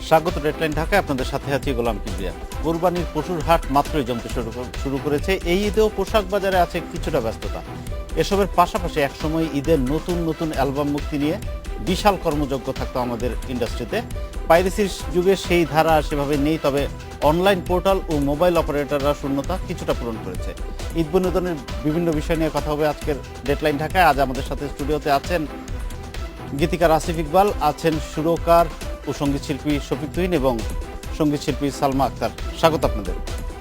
স্বাগত ডেডলাইন ঢাকায়, আপনাদের সাথে আছি গোলাম কিবরিয়া। কোরবানির পশুর হাট মাত্রই জমতে শুরু করেছে। এই ঈদেও পোশাক বাজারে আছে কিছুটা ব্যস্ততা। এসবের পাশাপাশি একসময় ঈদের নতুন নতুন অ্যালবাম মুক্তি নিয়ে বিশাল কর্মযজ্ঞ থাকতো আমাদের ইন্ডাস্ট্রিতে। পাইরেসির যুগে সেই ধারা সেভাবে নেই, তবে অনলাইন পোর্টাল ও মোবাইল অপারেটররা শূন্যতা কিছুটা পূরণ করেছে। ঈদ বিনোদনের বিভিন্ন বিষয় নিয়ে কথা হবে আজকের ডেডলাইন ঢাকায়। আজ আমাদের সাথে স্টুডিওতে আছেন গীতিকার আসিফ ইকবাল, আছেন সুরকার ও সঙ্গীত শিল্পী শফিক তুহিন এবং সঙ্গীত শিল্পী সালমা আক্তার। স্বাগত আপনাদের।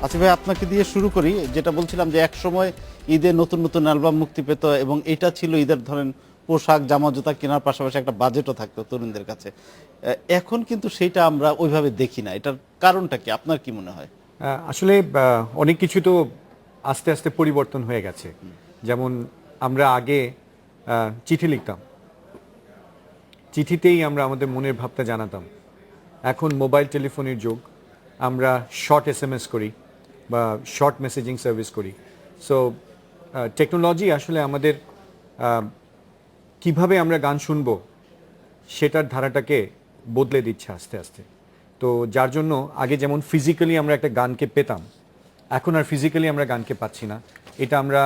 আসিফ ভাই, আপনাকে দিয়ে শুরু করি। যেটা বলছিলাম যে একসময় ঈদে নতুন নতুন অ্যালবাম মুক্তি পেত এবং এটা ছিল ঈদের ধরেন পোশাক জামা জুতা কেনার পাশাপাশি একটা বাজেটও থাকতো তরুণদের কাছে। এখন কিন্তু সেইটা আমরা ওইভাবে দেখি না। এটার কারণটা কি, আপনার কি মনে হয়? আসলে অনেক কিছু তো আস্তে আস্তে পরিবর্তন হয়ে গেছে। যেমন আমরা আগে চিঠি লিখতাম, চিঠিতেই আমরা আমাদের মনের ভাবটা জানাতাম। এখন মোবাইল টেলিফোনের যুগ, আমরা শর্ট SMS করি বা শর্ট মেসেজিং সার্ভিস করি। সো টেকনোলজি আসলে আমাদের কিভাবে আমরা গান শুনবো সেটার ধারাটাকে বদলে দিচ্ছে আস্তে আস্তে। তো যার জন্য আগে যেমন ফিজিক্যালি আমরা একটা গানকে পেতাম, এখন আর ফিজিক্যালি আমরা গানকে পাচ্ছি না। এটা আমরা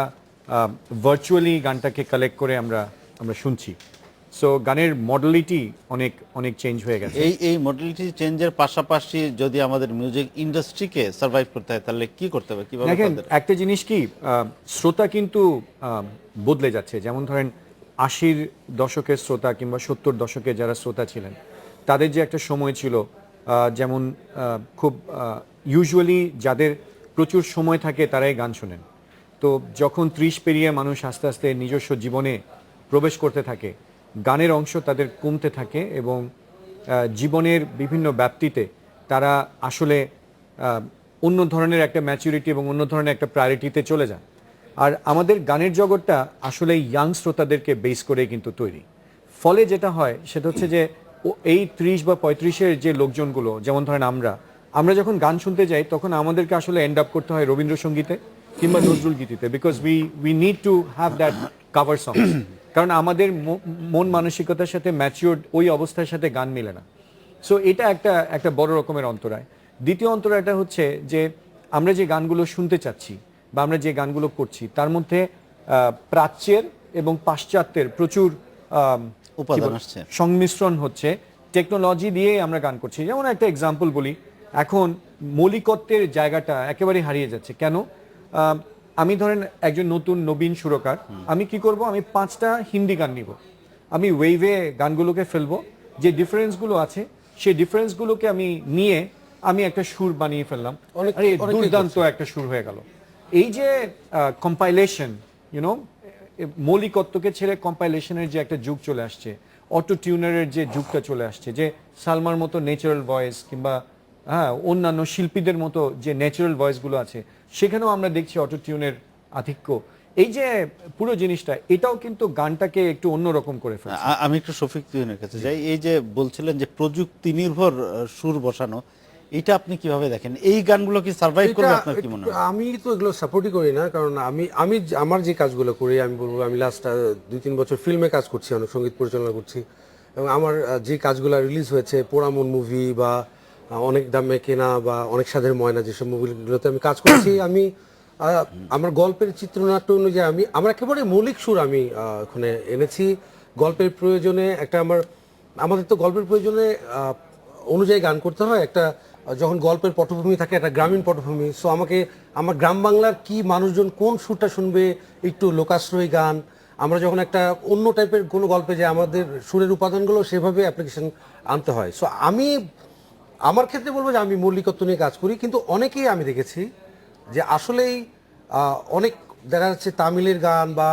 ভার্চুয়ালি গানটাকে কালেক্ট করে আমরা শুনছি। সো গানের মডেলিটি অনেক অনেক চেঞ্জ হয়ে গেছে। এই মডেলিটি চেঞ্জের পাশাপাশি যদি আমাদের মিউজিক ইন্ডাস্ট্রিকে সার্ভাইভ করতে হয় তাহলে কি করতে হবে, কিভাবে? দেখেন, একটা জিনিস কি, শ্রোতা কিন্তু বদলে যাচ্ছে। যেমন ধরেন 80-র দশকের শ্রোতা কিংবা 70-র দশকে যারা শ্রোতা ছিলেন, তাদের যে একটা সময় ছিল, যেমন খুব ইউজুয়ালি যাদের প্রচুর সময় থাকে তারাই গান শোনেন। তো যখন 30 পেরিয়ে মানুষ আস্তে আস্তে নিজস্ব জীবনে প্রবেশ করতে থাকে, গানের অংশ তাদের কমতে থাকে এবং জীবনের বিভিন্ন ব্যাপ্তিতে তারা আসলে অন্য ধরনের একটা ম্যাচুরিটি এবং অন্য ধরনের একটা প্রায়োরিটিতে চলে যান। আর আমাদের গানের জগৎটা আসলে ইয়াং শ্রোতাদেরকে বেস করে কিন্তু তৈরি। ফলে যেটা হয় সেটা হচ্ছে যে এই 30 বা 35-এর যে লোকজনগুলো, যেমন ধরেন আমরা যখন গান শুনতে যাই তখন আমাদেরকে আসলে এন্ড আপ করতে হয় রবীন্দ্রসঙ্গীতে কিংবা নজরুল গীতিতে, because we need to have that cover song. কারণ আমাদের মন মানসিকতার সাথে ম্যাচিওর্ড ওই অবস্থার সাথে গান মেলে না। সো এটা একটা বড় রকমের অন্তরায়। দ্বিতীয় অন্তরায়টা হচ্ছে যে আমরা যে গানগুলো শুনতে চাচ্ছি বা আমরা যে গানগুলো করছি তার মধ্যে প্রাচ্যের এবং পাশ্চাত্যের প্রচুর উপাদান আসছে, সংমিশ্রণ হচ্ছে। টেকনোলজি দিয়ে আমরা গান করছি। যেমন একটা এক্সাম্পল বলি, এখন মৌলিকত্বের জায়গাটা একেবারে হারিয়ে যাচ্ছে। কেন? আমি ধরেন একজন নতুন নবীন সুরকার, আমি কি করব, আমি 5টা হিন্দি গান নিব, আমি ওয়েভে গানগুলোকে ফেলবো, যে ডিফারেন্সগুলো আছে সেই ডিফারেন্সগুলোকে আমি নিয়ে আমি একটা সুর বানিয়ে ফেললাম, আরে দুর্দান্ত একটা সুর হয়ে গেল। এই যে কম্পাইলেশন, মৌলিকত্বকে ছেড়ে কম্পাইলেশনের যে একটা যুগ চলে আসছে, অটো টিউনারের যে যুগটা চলে আসছে, যে সালমার মতো ন্যাচারাল ভয়েস কিংবা অন্যান্য শিল্পীদের মতো যে ন্যাচারাল ভয়েসগুলো আছে সেখানেও আমরা দেখছি অটো টিউনের আধিক্য। এই যে পুরো জিনিসটা, এটাও কিন্তু গানটাকে একটু অন্যরকম করে ফেলছে। আমি একটু শফিক তুহিনের কাছে যাই। এই যে বলছিলেন যে প্রযুক্তি নির্ভর সুর বসানো, এটা আপনি কিভাবে দেখেন? এই গানগুলো কি সার্ভাইভ করবে, আপনার কি মনে হয়? আমি তো এগুলো সাপোর্টই করি না, কারণ আমি আমার যে কাজগুলো করি, আমি বলবো আমি লাস্ট 2-3 বছর ফিল্মে কাজ করছি, অনেক সঙ্গীত পরিচালনা করছি, এবং আমার যে কাজগুলো রিলিজ হয়েছে, পোড়ামন মুভি বা অনেক দামে কেনা বা অনেক স্বাদের ময়না, যেসব মুভিগুলোতে আমি কাজ করছি, আমি আমার গল্পের চিত্রনাট্য অনুযায়ী আমার একেবারে মৌলিক সুর আমি ওখানে এনেছি। গল্পের প্রয়োজনে আমাদের তো গল্পের প্রয়োজনে অনুযায়ী গান করতে হয়। একটা যখন গল্পের পটভূমি থাকে, একটা গ্রামীণ পটভূমি, সো আমার গ্রাম বাংলার কি মানুষজন কোন সুরটা শুনবে, একটু লোকাশ্রয়ী গান। আমরা যখন একটা অন্য টাইপের কোনো গল্পে যে আমাদের সুরের উপাদানগুলো সেভাবে অ্যাপ্লিকেশন আনতে হয়। সো আমার ক্ষেত্রে বলবো যে আমি মৌলিকত্ব নিয়ে কাজ করি, কিন্তু অনেকেই আমি দেখেছি যে আসলেই অনেক দেখা যাচ্ছে তামিলের গান বা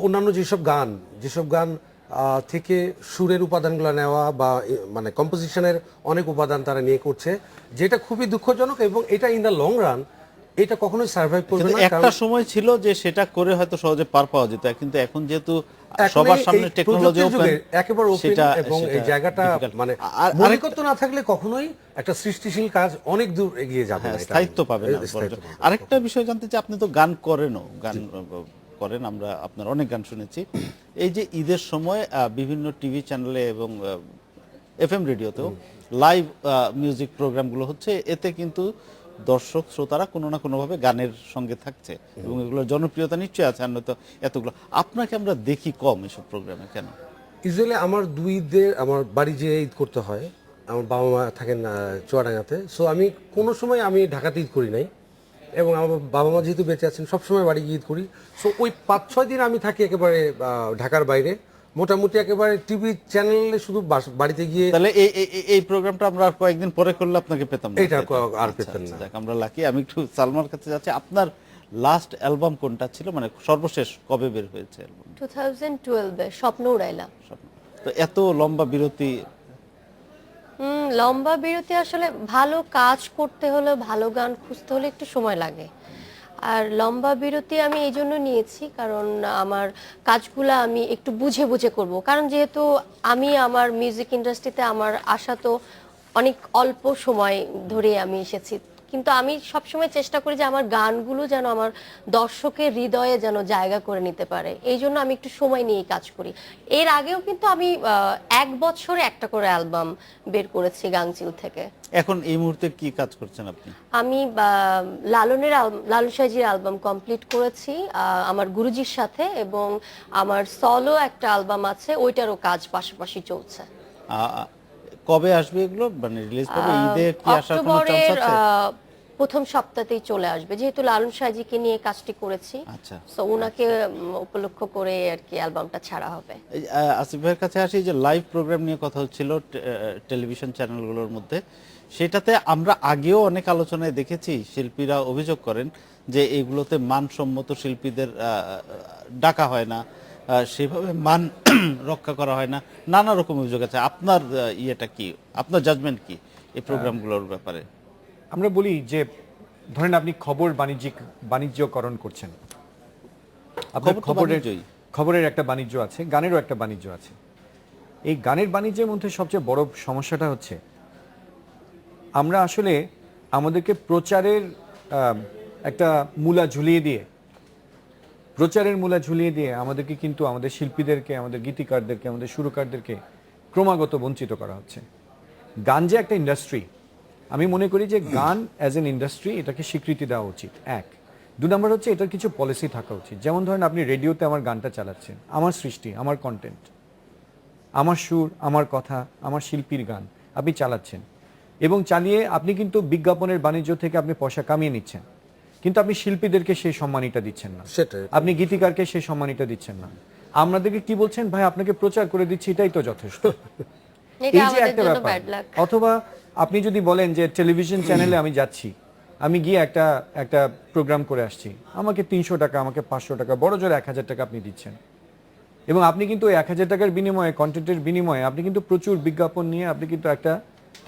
অন্যান্য যেসব গান থেকে সুরের উপাদানগুলো নেওয়া বা মানে কম্পোজিশনের অনেক উপাদান তারা নিয়ে করছে, যেটা খুবই দুঃখজনক, এবং এটা ইন দ্য লং রান এটা কখনোই সার্ভাইভ করবে না। একটা সময় ছিল যে সেটা করে হয়তো সহজে পার পাওয়া যেত, কিন্তু এখন যেহেতু সবার সামনে টেকনোলজি একেবারে ওপেন, এবং এই জায়গাটা মানে মৌলিকত্ব না থাকলে কখনোই একটা সৃষ্টিশীল কাজ অনেক দূর এগিয়ে যাবে না, স্থায়িত্ব পাবে না। আরেকটা বিষয় জানতে চাই, আপনি তো গান করেন, আমরা আপনার অনেক গান শুনেছি। এই যে ঈদের সময় বিভিন্ন টিভি চ্যানেলে এবং এফএম রেডিওতেও লাইভ মিউজিক প্রোগ্রামগুলো হচ্ছে, এতে কিন্তু দর্শক শ্রোতারা কোনো না কোনোভাবে গানের সঙ্গে থাকছে এবং এগুলোর জনপ্রিয়তা নিশ্চয়ই আছে, আর নয়তো এতগুলো। আপনাকে আমরা দেখি কম এসব প্রোগ্রামে, কেন? ইউজুয়ালি আমার 2 ঈদের আমার বাড়ি যেয়ে ঈদ করতে হয়, আমার বাবা মা থাকেন চুয়াডাঙ্গাতে, সো আমি কোনো সময় আমি ঢাকাতে ঈদ করি নাই, এবং আমার বাবা মা যেহেতু বেঁচে আছেন সবসময় বাড়ি গিয়ে ঈদ করি। সো ওই 5-6 দিন আমি থাকি একেবারে ঢাকার বাইরে, মোটামুটি একেবারে টিভি চ্যানেলে শুধু বাড়িতে গিয়ে। তাহলে এই প্রোগ্রামটা আমরা আর কয়েকদিন পরে করলে আপনাকে পেতাম না, এটা আর আচ্ছা, পেতেন না। যাক, আমরা লাকি। আমি একটু সালমার কাছে যাচ্ছি, আপনার লাস্ট অ্যালবাম কোনটা ছিল, মানে সর্বশেষ কবে বের হয়েছে অ্যালবাম? 2012-এ স্বপ্ন উড়াইলা। তো এত লম্বা বিরতি? লম্বা বিরতি আসলে ভালো কাজ করতে হলে, ভালো গান খুঁজতে হলে একটু সময় লাগে। আর লম্বা বিরতি আমি এই জন্য নিয়েছি কারণ আমার কাজগুলো আমি একটু বুঝে বুঝে করব, কারণ যেহেতু আমি আমার মিউজিক ইন্ডাস্ট্রিতে আমার আসা তো অনেক অল্প সময় ধরে আমি এসেছি, কিন্তু আমি সবসময় চেষ্টা করি যে আমার গানগুলো যেন আমার দর্শকের হৃদয়ে যেন জায়গা করে নিতে পারে, এই জন্য আমি একটু সময় নিয়ে কাজ করি। এর আগেও কিন্তু আমি 1 বছরে একটা করে অ্যালবাম বের করেছি গাংচিল থেকে। এখন এই মুহূর্তে কি কাজ করছেন আপনি? আমি লালন সাইজির অ্যালবাম কমপ্লিট করেছি আমার গুরুজির সাথে, এবং আমার সলো একটা অ্যালবাম আছে, ওইটারও কাজ পাশাপাশি চলছে। কবে আসবে এগুলো, মানে রিলিজ কবে? ঈদে কি আসার কোনো চান্স অক্টোবরের আছে? প্রথম সপ্তাহতেই চলে আসবে, যেহেতু লালন সাইজিকে নিয়ে কাজটি করেছি, আচ্ছা, সো ওনাকে উপলক্ষ করে আর কি অ্যালবামটা ছাড়া হবে। আসিফ ভাইয়ের কাছে আসি, যে লাইভ প্রোগ্রাম নিয়ে কথা হচ্ছিল টেলিভিশন চ্যানেলগুলোর মধ্যে, সেটাতে আমরা আগেও অনেক আলোচনায় দেখেছি, শিল্পীরা অভিযোগ করেন যে এগুলোতে মানসম্মত শিল্পীদের ডাকা হয় না, সেভাবে মান রক্ষা করা হয় না, নানা রকম অভিযোগ আছে। আপনার ইয়েটা কি, আপনার জাজমেন্ট কি এই প্রোগ্রামগুলোর ব্যাপারে? আমরা বলি যে ধরেন আপনি খবর বাণিজ্যকরণ করছেন, আপনার খবরের একটা বাণিজ্য আছে, গানেরও একটা বাণিজ্য আছে। এই গানের বাণিজ্যের মধ্যে সবচেয়ে বড় সমস্যাটা হচ্ছে আমরা আসলে আমাদেরকে প্রচারের একটা মূলা ঝুলিয়ে দিয়ে আমাদেরকে কিন্তু আমাদের শিল্পীদেরকে, আমাদের গীতিকারদেরকে, আমাদের সুরকারদেরকে ক্রমাগত বঞ্চিত করা হচ্ছে। গান যে একটা ইন্ডাস্ট্রি, আমি মনে করি যে গান অ্যাজ এন ইন্ডাস্ট্রি এটাকে স্বীকৃতি দেওয়া উচিত, 1। 2 নম্বর হচ্ছে এটার কিছু পলিসি থাকা উচিত। যেমন ধরেন আপনি রেডিওতে আমার গানটা চালাচ্ছেন, আমার সৃষ্টি, আমার কন্টেন্ট, আমার সুর, আমার কথা, আমার শিল্পীর গান আপনি চালাচ্ছেন, এবং চালিয়ে আপনি কিন্তু বিজ্ঞাপনের বাণিজ্য থেকে আপনি পয়সা কামিয়ে নিচ্ছেন, কিন্তু আপনি শিল্পীদেরকে সেই সম্মানিটা দিচ্ছেন না, আপনি গীতিকারকে সেই সম্মানিটা দিচ্ছেন না। আমাদেরকে কি বলছেন, ভাই আপনাকে প্রচার করে দিচ্ছি, এটাই তো যথেষ্ট। এই যে একটা ব্যাপার। অথবা আপনি যদি বলেন যে টেলিভিশন চ্যানেলে আমি যাচ্ছি, আমি গিয়ে একটা প্রোগ্রাম করে আসছি, আমাকে 300 টাকা, আমাকে 500 টাকা, বড় জোর 1000 টাকা আপনি দিচ্ছেন, এবং আপনি কিন্তু 1000 টাকার বিনিময়ে, কন্টেন্টের বিনিময়ে আপনি কিন্তু প্রচুর বিজ্ঞাপন নিয়ে আপনি কিন্তু একটা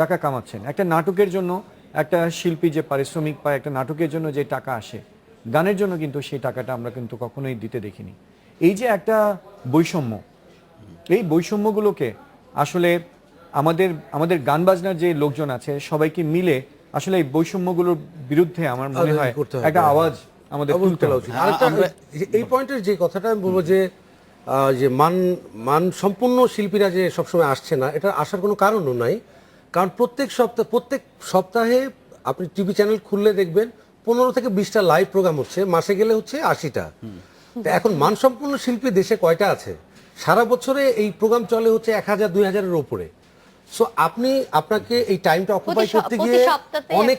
টাকা কামাচ্ছেন। একটা নাটকের জন্য একটা শিল্পী যে পারিশ্রমিক পায়, একটা নাটকের জন্য যে টাকা আসে, গানের জন্য কিন্তু সেই টাকাটা আমরা কিন্তু কখনোই দিতে দেখিনি। এই যে একটা বৈষম্য, এই বৈষম্যগুলোকে আসলে আমাদের গান বাজনার যে লোকজন আছে সবাইকে মিলে আসলে এই বৈষম্যগুলোর বিরুদ্ধে আমার মনে হয় একটা আওয়াজ আমাদের তুলতে হবে। এই পয়েন্টের যে কথাটা আমি বলবো যে মান সম্পূর্ণ শিল্পীরা যে সবসময় আসছে না, এটা আসার কোনো কারণও নাই। কারণ প্রত্যেক সপ্তাহে আপনি টিভি চ্যানেল খুললে দেখবেন 15 থেকে 20টা লাইভ প্রোগ্রাম হচ্ছে, মাসে গেলে হচ্ছে 80টা। এখন মানসম্পন্ন শিল্পী দেশে কয়টা আছে? সারা বছরে এই প্রোগ্রাম চলে হচ্ছে 1000-2000-এর উপরে। সো আপনাকে এই টাইমটা অকুপাই করতে গিয়ে অনেক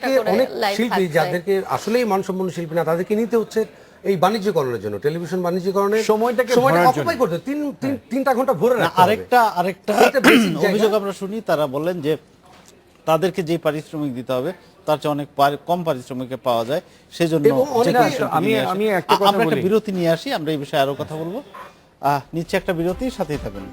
শিল্পী যাদেরকে আসলেই মানসম্পন্ন শিল্পী না, তাদেরকে নিতে হচ্ছে এই বাণিজ্যকরণের জন্য, টেলিভিশন বাণিজ্যকরণের সময়টা অকুপাই করতে 3 ঘন্টা ভরে রাখতে হবে। আরেকটা অভিযোগ আমরা শুনি, তারা বলেন যে তাদেরকে যে পারিশ্রমিক দিতে হবে তার চেয়ে অনেক কম পারিশ্রমিকে পাওয়া যায়, সেজন্য আমরা একটা বিরতি নিয়ে আসি, আমরা এই বিষয়ে আরো কথা বলবো। নিচ্ছে একটা বিরতি, সাথেই থাকুন।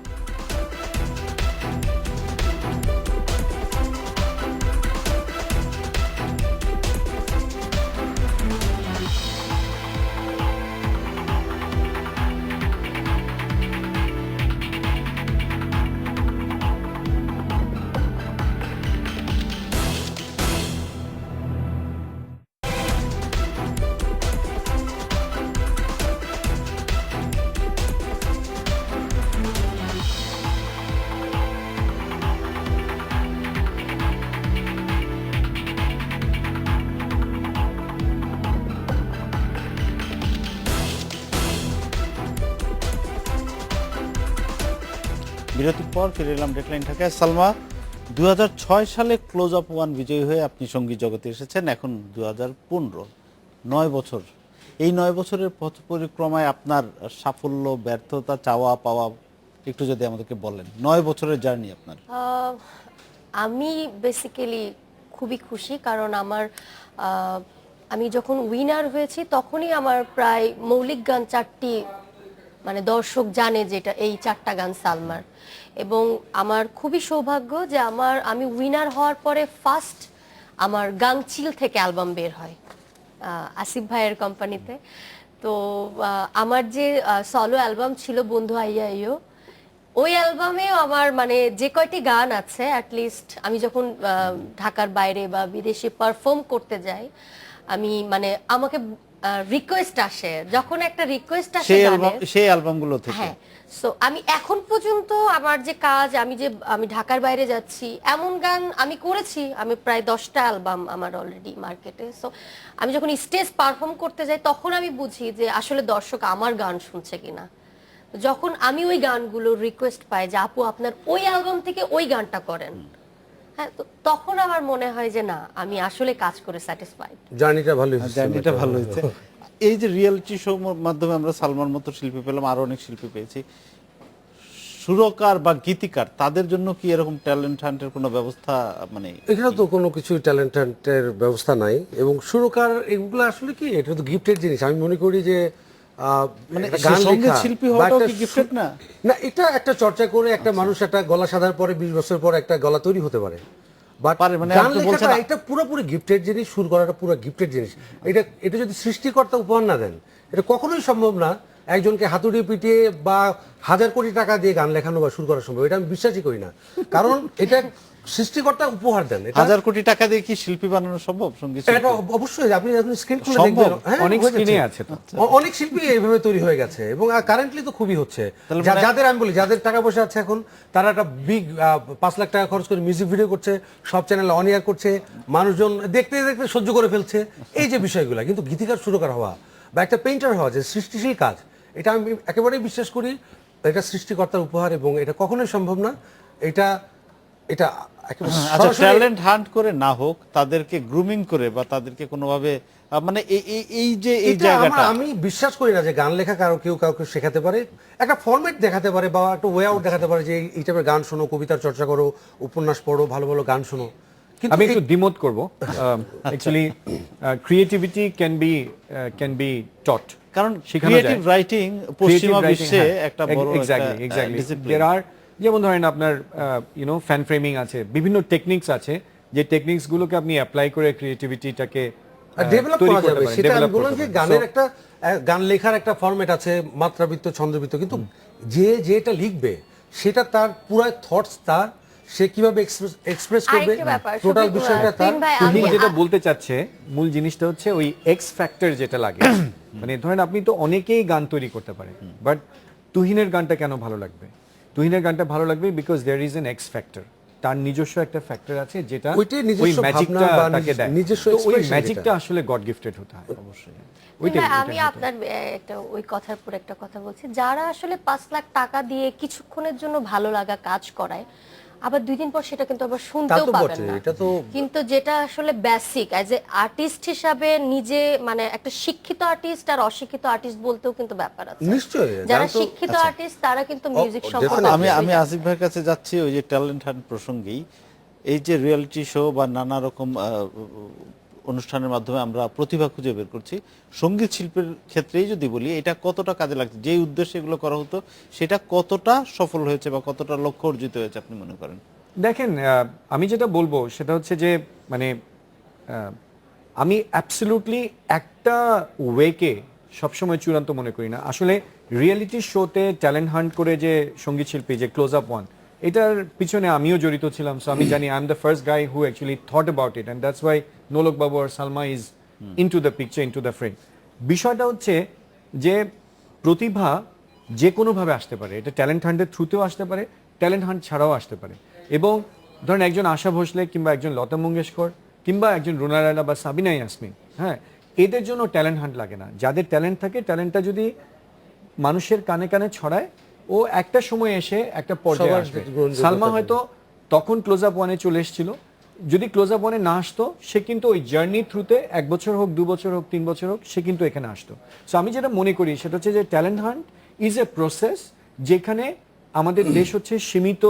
বিরতির পর ফিরে এলাম ডেডলাইন ঢাকায়। সালমা, 2006 সালে ক্লোজ আপ 1 বিজয়ী হয়ে আপনি সঙ্গীত জগতে এসেছেন, এখন 2015, 9 বছর। এই 9 বছরের পথ পরিক্রমায় আপনার সাফল্য, ব্যর্থতা, চাওয়া পাওয়া একটু যদি আমাদেরকে বলেন, 9 বছরের জার্নি আপনার। আমি বেসিক্যালি খুবই খুশি, কারণ আমি যখন উইনার হয়েছি তখনই আমার প্রায় মৌলিক গান 4টি, মানে দর্শক জানে যেটা এই 4টা গান সালমার। এবং আমার খুবই সৌভাগ্য যে আমি উইনার হওয়ার পরে ফার্স্ট আমার গাংচিল থেকে অ্যালবাম বের হয় আসিফ ভাইয়ের কোম্পানিতে। তো আমার যে সলো অ্যালবাম ছিল বন্ধু আইয়া আইও, ওই অ্যালবামেও আমার মানে যে কয়টি গান আছে অ্যাটলিস্ট আমি যখন ঢাকার বাইরে বা বিদেশে পারফর্ম করতে যাই, আমি মানে আমাকে রিকোয়েস্ট আসে, যখন একটা রিকোয়েস্ট আসে সেই অ্যালবামগুলো থেকে। হ্যাঁ, সো আমি এখন পর্যন্ত আমার যে কাজ, আমি ঢাকার বাইরে যাচ্ছি, এমন গান আমি করেছি, আমি প্রায় 10টা অ্যালবাম আমার অলরেডি মার্কেটে। সো আমি যখন স্টেজ পারফর্ম করতে যাই তখন আমি বুঝি যে আসলে দর্শক আমার গান শুনছে কিনা। যখন আমি ওই গানগুলো রিকোয়েস্ট পাই যে আপু আপনার ওই অ্যালবাম থেকে ওই গানটা করেন, হ্যাঁ, তো তখন আমার মনে হয় যে না, আমি আসলে কাজ করে স্যাটিসফাইড। জার্নিটা ভালো হয়েছে। এই যে রিয়েলিটি শো মাধ্যমে আমরা সালমার মতো শিল্পী পেলাম, আরো অনেক শিল্পী পেয়েছি, সুরকার বা গীতিকার, তাদের জন্য কি এরকম ট্যালেন্ট হান্টের কোনো ব্যবস্থা, মানে এখানে তো কোনো কিছু ট্যালেন্ট হান্টের ব্যবস্থা নাই। এবং সুরকার এগুলো আসলে কি, এটা তো গিফটেড জিনিস। আমি মনে করি যে মানে গান সঙ্গীত লেখা শিল্পী বা হওয়াটাও একটা কি গিফটেড না? না, এটা একটা চর্চা করে একটা মানুষ একটা গলা সাধার পরে 20 বছর পর একটা গলা তৈরি হতে পারে। বাট পারে, মানে গান আপনি লেখাটা বলছেন এটা পুরোপুরি গিফটেড জিনিস, সুর করাটা পুরো গিফটেড জিনিস। এটা যদি সৃষ্টিকর্তা উপহার না দেন, এটা কখনোই সম্ভব না একজনকে হাতুড়ি পিটিয়ে বা 1000 কোটি টাকা দিয়ে গান লেখানো বা সুর করা সম্ভব। এটা আমি বিশ্বাসই করি না, কারণ এটা সৃষ্টিকর্তা উপহার দেন। 1000 কোটি টাকা দিয়ে কি শিল্পী বানানো সম্ভব? সঙ্গীত এটা অবশ্যই, আপনি স্ক্রিন খুলে সম্ভব। দেখবেন, হ্যাঁ, অনেক হয়ে স্ক্রিনে যাচ্ছে। আছে তো। অনেক শিল্পী এইভাবে তৈরি হয়ে গেছে এবং কারেন্টলি তো খুবই হচ্ছে। যাদের আমি বলি, যাদের টাকা পয়সা আছে এখন, তারা একটা বিগ 5 লাখ টাকা খরচ করে মিউজিক ভিডিও করছে, সব চ্যানেলে অন এয়ার করছে, মানুষজন দেখতে দেখতে সহ্য করে ফেলছে। এই যে বিষয়গুলো, কিন্তু গীতিকার সুরকার হওয়া বা একটা পেইন্টার হওয়া, যে সৃষ্টিশীল কাজ, এটা আমি একেবারেই বিশ্বাস করি এটা সৃষ্টিকর্তার উপহার এবং এটা কখনোই সম্ভব না। এটা ট্যালেন্ট হান্ট করে না হোক, তাদেরকে গ্রুমিং করে বা তাদেরকে কোনোভাবে, মানে এই যে এই জায়গাটা, আমি বিশ্বাস করি না যে গান লেখা কেউ কাউকে শেখাতে পারে। একটা ফরম্যাট দেখাতে পারে বা একটা ওয়ে আউট দেখাতে পারে যে এই টাইপের গান শোনো, কবিতার চর্চা করো, উপন্যাস পড়ো, ভালো ভালো গান শোনো। কিন্তু আমি একটু ডিমোট করব। অ্যাকচুয়ালি ক্রিয়েটিভিটি ক্যান বি টট, কারণ ক্রিয়েটিভ রাইটিং পশ্চিমা বিশ্বে একটা বড় এক্স্যাক্টলি देयर আর, যেমন ধরেন আপনার ফ্যান ফ্রেমিং আছে, বিভিন্ন টেকনিক্স আছে, যে টেকনিক্স গুলোকে আপনি অ্যাপ্লাই করে ক্রিয়েটিভিটিটাকে ডেভেলপ করা যাবে। সেটা আমি বললাম যে গানের একটা গান লেখার একটা ফরম্যাট আছে, মাত্রাবৃত্ত, ছন্দবৃত্ত, কিন্তু যেটা লিখবে সেটা তার পুরো থটস, তার সে কিভাবে এক্সপ্রেস করবে, টোটাল বিষয়টা তার। তুমি যেটা বলতে চাচ্ছে, মূল জিনিসটা হচ্ছে ওই এক্স ফ্যাক্টর যেটা লাগে। মানে ধরেন আপনি তো অনেকেই গান তৈরি করতে পারেন, বাট তুহিনের গানটা কেন ভালো লাগবে? তুহিনের গানটা ভালো লাগবে because there is an X factor. তার নিজস্ব একটা ফ্যাক্টর আছে যেটা ওই ম্যাজিকটা তাকে দেয়। ওই ম্যাজিকটা আসলে গড গিফটেড হতে হয় অবশ্যই। আমি আপনার একটা ওই কথার পর একটা কথা বলছি, যারা আসলে 5 লাখ টাকা দিয়ে কিছুক্ষণের জন্য ভালো লাগা কাজ করায়, আবার 2 দিন পর সেটা কিন্তু আবার শুনতেও পাবেন না। কিন্তু যেটা আসলে বেসিক অ্যাজ এ আর্টিস্ট হিসাবে নিজে, মানে একটা শিক্ষিত আর্টিস্ট আর অশিক্ষিত আর্টিস্ট বলতেও কিন্তু ব্যাপার আছে। নিশ্চয়ই, যারা শিক্ষিত আর্টিস্ট তারা কিন্তু মিউজিক সম্পর্কে, আমি আসিফ ভাইয়ের কাছে যাচ্ছি ওই যে ট্যালেন্ট হান্ট প্রসঙ্গেই। এই যে রিয়েলিটি শো বা নানা রকম অনুষ্ঠানের মাধ্যমে আমরা প্রতিভা খুঁজে বের করছি, সঙ্গীত শিল্পের ক্ষেত্রেই যদি বলি, এটা কতটা কাজে লাগছে? যেই উদ্দেশ্যে এগুলো করা হতো সেটা কতটা সফল হয়েছে বা কতটা লক্ষ্য অর্জিত হয়েছে আপনি মনে করেন? দেখেন, আমি যেটা বলবো সেটা হচ্ছে যে মানে আমি অ্যাবসলিউটলি একটা ওয়েকে সবসময় চূড়ান্ত মনে করি না। আসলে রিয়েলিটি শোতে ট্যালেন্ট হান্ট করে যে সঙ্গীত শিল্পী, যে ক্লোজ আপ 1, এটার পিছনে আমিও জড়িত ছিলাম। সো আমি জানি, I am the first guy who actually thought about it, and that's why Nolok Babu আর Salma is into the picture, into the frame. বিষয়টা হচ্ছে যে প্রতিভা যে কোনোভাবে আসতে পারে। এটা ট্যালেন্ট হান্টের থ্রুতেও আসতে পারে, ট্যালেন্ট হান্ট ছাড়াও আসতে পারে। এবং ধরেন একজন আশা ভোসলে কিংবা একজন লতা মঙ্গেশকর কিংবা একজন রুনা রায়না বা সাবিনা ইয়াসমিন, হ্যাঁ, এদের জন্য ট্যালেন্ট হান্ট লাগে না। যাদের ট্যালেন্ট থাকে, ট্যালেন্টটা যদি মানুষের কানে কানে ছড়ায়, ও একটা সময় এসে একটা পর্যায়ে সবার আসবে। গ্রহণযোগ্যতা সালমা থাকবে। হয়তো তখন ক্লোজ আপ ওয়ানে চলে এসেছিল, যদি ক্লোজ আপ ওয়ানে না আসতো সে কিন্তু ওই জার্নি থ্রুতে 1 বছর হোক 2 বছর হোক 3 বছর হোক সে কিন্তু এখানে আসতো। সো আমি যেটা মনে করি সেটা হচ্ছে যে talent hunt is a process, যেখানে আমাদের দেশ হচ্ছে সীমিত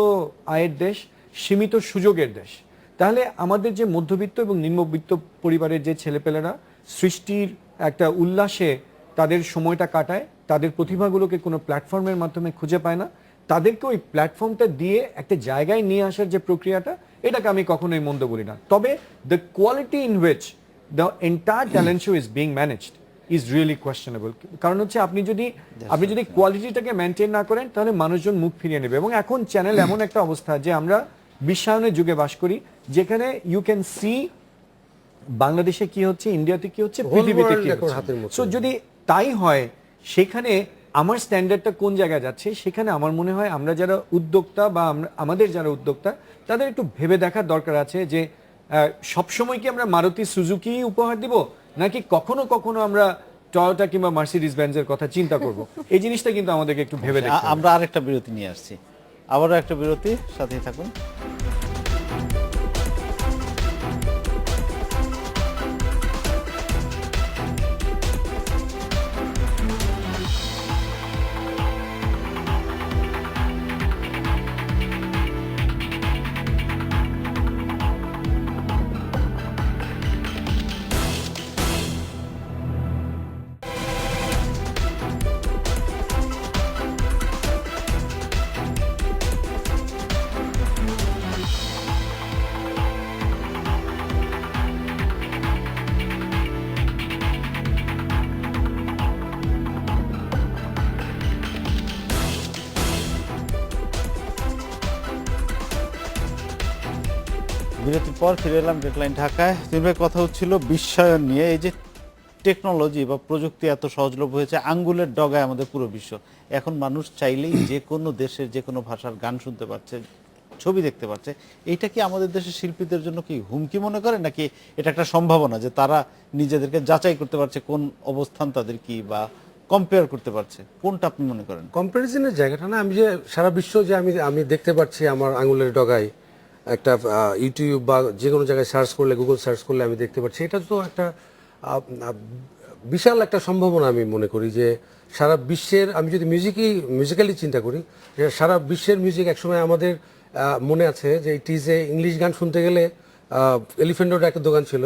আয়ের দেশ, সীমিত সুযোগের দেশ। তাহলে আমাদের যে মধ্যবিত্ত এবং নিম্নবিত্ত পরিবারের যে ছেলেপেলেরা সৃষ্টির একটা উল্লাসে তাদের সময়টা কাটায়, তাদের প্রতিভাগুলোকে কোনো প্ল্যাটফর্মের মাধ্যমে খুঁজে পায় না, তাদেরকে ওই প্ল্যাটফর্মটা দিয়ে একটা জায়গায় নিয়ে আসার যে প্রক্রিয়াটা, এটাকে আমি কখনোই মন্দ বলি না। তবে the quality in which the entire talent show is being managed is really questionable. কারণ হচ্ছে আপনি যদি কোয়ালিটিটাকে মেনটেন না করেন তাহলে মানুষজন মুখ ফিরিয়ে নেবে। এবং এখন চ্যানেল এমন একটা অবস্থা যে আমরা বিশ্বায়নের যুগে বাস করি, যেখানে ইউ ক্যান সি বাংলাদেশে কি হচ্ছে, ইন্ডিয়াতে কি হচ্ছে, পৃথিবীতে কি এখন হাতের হচ্ছে। মুঠোয়। সো যদি তাই হয়, সেখানে আমার স্ট্যান্ডার্ডটা কোন জায়গায় যাচ্ছে, সেখানে আমার মনে হয় আমরা যারা উদ্যোক্তা বা আমাদের যারা উদ্যোক্তা তাদের একটু ভেবে দেখার দরকার আছে যে সবসময় কি আমরা মারুতি সুজুকি উপহার দিব, নাকি কখনো কখনো আমরা টয়োটা কিংবা মার্সিডিজ বেঞ্জের কথা চিন্তা করব। এই জিনিসটা কিন্তু আমাদেরকে একটু ভেবে দেখতে হবে। আমরা আরেকটা বিরতি নিয়ে আসছি, আবারও একটা বিরতি, সাথেই থাকুন। বিরতির পর ফিরে এলাম ডেডলাইন ঢাকায়। তিনবার কথা হচ্ছিল বিশ্বায়ন নিয়ে। এই যে টেকনোলজি বা প্রযুক্তি এত সহজলভ্য হয়েছে, আঙ্গুলের ডগায় আমাদের পুরো বিশ্ব। এখন মানুষ চাইলেই যে কোনো দেশের যে কোনো ভাষার গান শুনতে পারছে, ছবি দেখতে পারছে। এইটা কি আমাদের দেশের শিল্পীদের জন্য কি হুমকি মনে করে, নাকি এটা একটা সম্ভাবনা যে তারা নিজেদেরকে যাচাই করতে পারছে কোন অবস্থান তাদের কি, বা কম্পেয়ার করতে পারছে? কোনটা আপনি মনে করেন? কম্পারিজনের জায়গাটা না, আমি যে সারা বিশ্ব যে আমি দেখতে পাচ্ছি আমার আঙুলের ডগায়, একটা ইউটিউব বা যে কোনো জায়গায় সার্চ করলে, গুগল সার্চ করলে আমি দেখতে পাচ্ছি, এটা তো একটা বিশাল একটা সম্ভাবনা। আমি মনে করি যে সারা বিশ্বের, আমি যদি মিউজিক্যালি চিন্তা করি, যে সারা বিশ্বের মিউজিক একসময় আমাদের মনে আছে যে টিজে ইংলিশ গান শুনতে গেলে এলিফ্যান্ট রোডে একটা দোকান ছিল,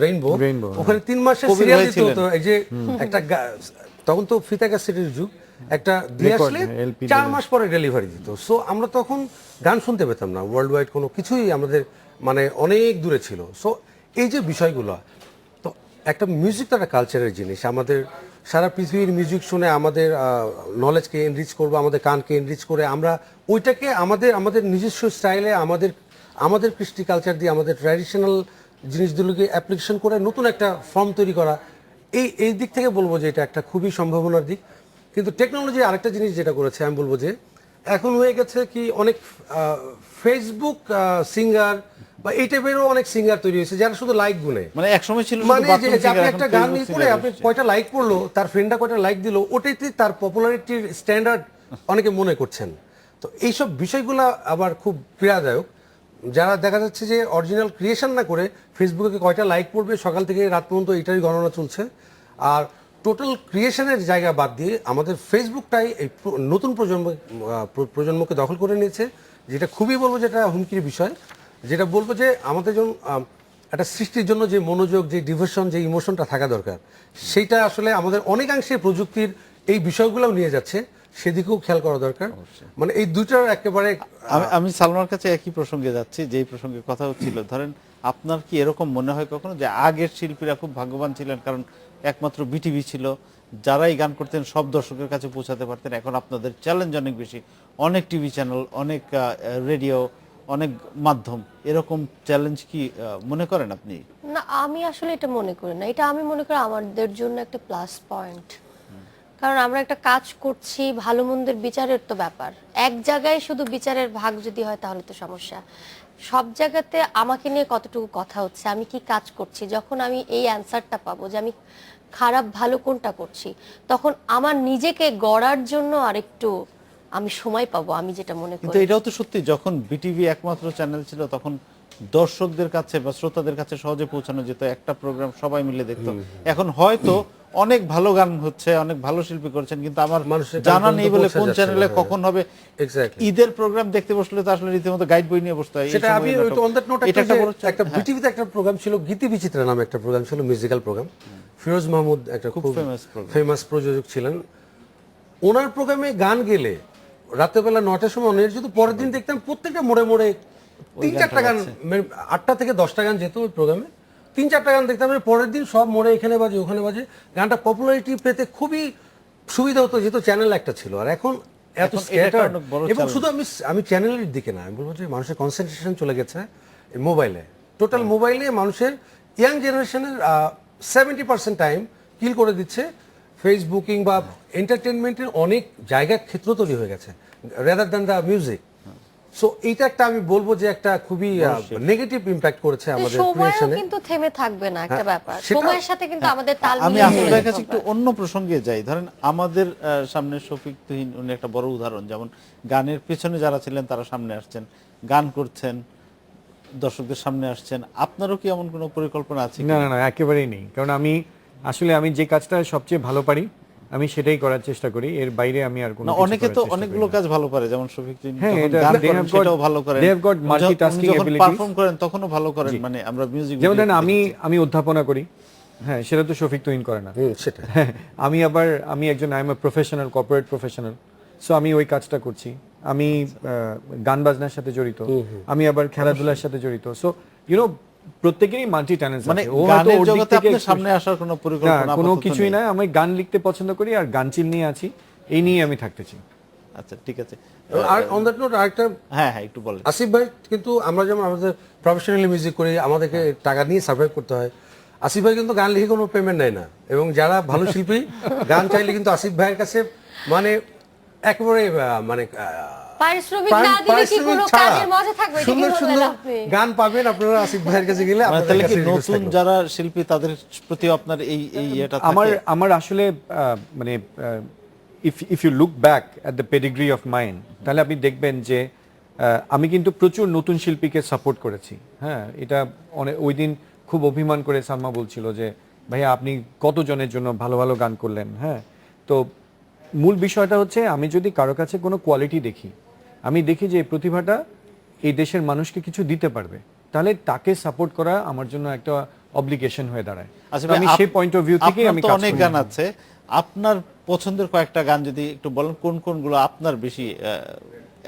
রেইনবো, ওখানে 3 মাসের কবির সিরিয়াল ভাই দিত। ছিলেন। তো এই যে একটা তখন তো ফিতা ক্যাসেটের যুগ, একটা দিয়ে আসলে 4 মাস পরে ডেলিভারি দিত। সো আমরা তখন গান শুনতে পেতাম না, ওয়ার্ল্ড ওয়াইড কোনো কিছুই আমাদের মানে অনেক দূরে ছিল। সো এই যে বিষয়গুলো, তো একটা মিউজিক তো একটা কালচারের জিনিস। আমাদের সারা পৃথিবীর মিউজিক শুনে আমাদের নলেজকে এনরিচ করবো, আমাদের কানকে এনরিচ করে আমরা ওইটাকে আমাদের নিজস্ব স্টাইলে, আমাদের কৃষ্টি কালচার দিয়ে, আমাদের ট্র্যাডিশনাল জিনিসগুলোকে অ্যাপ্লিকেশন করে নতুন একটা ফর্ম তৈরি করা, এই দিক থেকে বলবো যে এটা একটা খুবই সম্ভাবনার দিক। কিন্তু টেকনোলজি আরেকটা জিনিস যেটা করেছে, আমি বলবো যে এখন হয়ে গেছে কি অনেক ফেসবুক সিঙ্গার বা এই টাইপেরও অনেক সিঙ্গার তৈরি হয়েছে যারা শুধু লাইক গুনে। মানে একসময় ছিল মানে যে আপনি একটা গান নিয়ে করে আপনি কয়টা লাইক করলো, তার ফ্রেন্ডরা কয়টা লাইক দিল, ওটাইতে তার পপুলারিটির স্ট্যান্ডার্ড অনেকে মনে করছেন। তো এইসব বিষয়গুলো আবার খুব পীড়াদায়ক। যারা দেখা যাচ্ছে যে অরিজিনাল ক্রিয়েশন না করে ফেসবুকে কয়টা লাইক পড়বে, সকাল থেকে রাত পর্যন্ত এটারই গণনা চলছে। আর টোটাল ক্রিয়েশনের জায়গা বাদ দিয়ে আমাদের ফেসবুকটাই এই নতুন প্রজন্মকে দখল করে নিয়েছে, যেটা খুবই বলবো যেটা হুমকির বিষয়। যেটা বলবো যে আমাদের জন্য একটা সৃষ্টির জন্য যে মনোযোগ, যে ডিভোশন, যে ইমোশনটা থাকা দরকার, সেইটা আসলে আমাদের অনেকাংশে প্রযুক্তির এই বিষয়গুলোও নিয়ে যাচ্ছে, সেদিকেও খেয়াল করা দরকার। মানে এই দুইটার একেবারে আমি সালমার কাছে একই প্রসঙ্গে যাচ্ছি, যেই প্রসঙ্গে কথা হচ্ছিল। ধরেন আপনার কি এরকম মনে হয় কখনো যে আগের শিল্পীরা খুব ভাগ্যবান ছিলেন, কারণ একমাত্র বিটিভি ছিল, যারাই গান করতেন সব দর্শকের কাছে পৌঁছাতে পারতেন? এখন আপনাদের চ্যালেঞ্জ অনেক বেশি, অনেক টিভি চ্যানেল, অনেক রেডিও, অনেক মাধ্যম। এরকম চ্যালেঞ্জ কি মনে করেন আপনি? না, আমি আসলে এটা মনে করি না। এটা আমি মনে করি আমাদের জন্য একটা প্লাস পয়েন্ট। কারণ আমরা একটা কাজ করছি, ভালো মন্দের বিচারের তো ব্যাপার। এক জায়গায় শুধু বিচারের ভাগ যদি হয় তাহলে তো সমস্যা। সব জায়গাতে আমাকে নিয়ে কতটুকু কথা হচ্ছে, আমি কি কাজ করছি, যখন আমি এই অ্যান্সারটা পাবো যে আমি খারাপ ভালো কোনটা করছি, তখন আমার নিজেকে গড়ার জন্য আরেকটু আমি সময় পাবো, আমি যেটা মনে কিন্তু করি। এটাও তো সত্যি, যখন বিটিভি একমাত্র চ্যানেল ছিল তখন দর্শকদের কাছে বা শ্রোতাদের কাছে সহজে পৌঁছানো যেত, একটা প্রোগ্রাম সবাই মিলে দেখতো। এখন হয়তো অনেক ভালো গান হচ্ছে, অনেক ভালো শিল্পী করছেন, কিন্তু আমার মানুষের কাছে জানা নেই বলে পৌঁছে কোন যাচ্ছে চ্যানেলে না, কখন হবে। Exactly. ঈদের প্রোগ্রাম দেখতে বসলে তো আসলে রীতিমতো গাইড বই নিয়ে বসতে হয়। এই সেটা আমি সময়ে নাটক। অন দ্যাট নোট এটা একটা বড় একটা হ্যাঁ, বিটিভিতে একটা প্রোগ্রাম ছিল, গীতি বিচিত্রা নামে একটা প্রোগ্রাম ছিল, মিউজিক্যাল প্রোগ্রাম। ফিরোজ মাহমুদ একটা খুব খুব famous program। ফেমাস প্রযোজক ছিলেন। ওনার প্রোগ্রামে গান গেলে রাত্রেবেলা 9টার সময় অনেক যেত, পরের দিন দেখতাম প্রত্যেকটা মোড়ে মোড়ে 3-4টা গান, 8টা থেকে 10টা গান যেত ওই প্রোগ্রামে, 3-4টা গান দেখতাম, পরের দিন সব মোড়ে এখানে বাজে ওখানে বাজে। গানটা পপুলারিটি পেতে খুবই সুবিধা হতো, যেহেতু চ্যানেল একটা ছিল। আর এখন এত এখন এটা স্ক্যাটার, অনেক বড় এবং challenge। শুধু আমি চ্যানেলের দিকে না, আমি বলবো যে মানুষের কনসেন্ট্রেশন চলে গেছে মোবাইলে। টোটাল মোবাইলে মানুষের ইয়াং জেনারেশনের 70% টাইম কিল করে দিচ্ছে ফেসবুকিং বা এন্টারটেনমেন্টের অনেক জায়গা ক্ষেত্র তৈরি হয়ে গেছে rather than the music. So এইটা একটা আমি বলবো যে একটা খুবই নেগেটিভ ইম্প্যাক্ট করেছে আমাদের সময়ও ক্রিয়েশনে। কিন্তু থেমে থাকবে না একটা ব্যাপার, সেটা- সময়ের সাথে কিন্তু আমাদের তাল আমি মিলিয়ে আসিফ চলতে ভাইয়ের কাছে হবে। একটু অন্য প্রসঙ্গে যাই। ধরেন আমাদের সামনে শফিক তুহিন, উনি একটা বড় উদাহরণ। যেমন গানের পেছনে যারা ছিলেন তারা সামনে আসছেন, গান করছেন, দর্শকদের সামনে আসছেন। আপনারও কি এমন কোনো পরিকল্পনা আছে কি? না না না, একেবারেই নেই। কারণ আমি যে কাজটা সবচেয়ে ভালো পারি আমি সেটাই করার চেষ্টা করি, এর বাইরে আমি আর কোনো না, কিছু অনেকে করার তো চেষ্টা অনেকগুলো করি না। কাজ ভালো পারে, যেমন শফিক তুহিন হ্যাঁ, যখন এটা গান they করেন have got- সেটাও ভালো করেন, they have got multitasking যখন ability। পারফর্ম করেন তখনও ভালো করেন। মানে আমরা মিউজিক যেমন ধরেন আমি অধ্যাপনা করি, হ্যাঁ সেটা তো শফিক তুহিন করে না। সেটা আমি একজন I M a professional, corporate professional, so আমি ওই কাজটা করছি। আমি গান বাজনার সাথে জড়িত, আমি আবার খেলাধুলার সাথে জড়িত। সো প্রত্যেকেরই মাল্টি ট্যালেন্ট মানে আছে। ও হয়তো গানের ওর দিক জগতে থেকে আপনার সামনে আসার কোনো না, পরিকল্পনা কোনো আপাতত কিছুই নেই? না। আমি গান লিখতে পছন্দ করি আর গান চিল নিয়ে আছি, এই নিয়ে আমি থাকতেছি। আচ্ছা, ঠিক আছে। আর অন দ্যাট নোট আরেকটা, হ্যাঁ হ্যাঁ, একটু বলেন। আসিফ ভাই কিন্তু আমরা যেমন আমাদের প্রফেশনালি মিউজিক করি, আমাদেরকে টাকা নিয়ে সার্ভাইভ করতে হয়। আসিফ ভাই কিন্তু গান লিখে কোনো পেমেন্ট নেয় না, এবং যারা ভালো শিল্পী গান চাইলে কিন্তু আসিফ ভাইয়ের কাছে মানে একেবারে মানে পারিশ্রমিক না দিলে কি কোনো কাজের মজা থাকবে? এটা কি সুন্দর বলবেন সুন্দর আপনি? গান পাবেন আপনারা আসিফ ভাইয়ের কাছে গেলে। মানে আপনাদের তাহলে কি কাছে request নতুন থাকবে। যারা শিল্পী তাদের প্রতি আপনার এই এটা আমার আসলে মানে if you look back at the pedigree of mind, তাহলে আপনি দেখবেন যে আমি কিন্তু প্রচুর নতুন শিল্পীকে সাপোর্ট করেছি। হ্যাঁ, এটা ওই দিন খুব অভিমান করে সালমা বলছিল যে ভাইয়া আপনি কতজনের জন্য ভালো ভালো গান করলেন। হ্যাঁ, তো মূল বিষয়টা হচ্ছে আমি যদি কারো কাছে কোনো কোয়ালিটি দেখি, আমি দেখি যে এই প্রতিভাটা এই দেশের মানুষকে কিছু দিতে পারবে, তাহলে তাকে সাপোর্ট করা আমার জন্য একটা অব্লিগেশন হয়ে দাঁড়ায়। আচ্ছা তো আমি সেই পয়েন্ট অফ ভিউ থেকে আপনার আমি তো কাজ অনেক করি। গান আছে, আপনার পছন্দের কয়েকটা গান যদি একটু বলেন, কোন কোনগুলো আপনার বেশি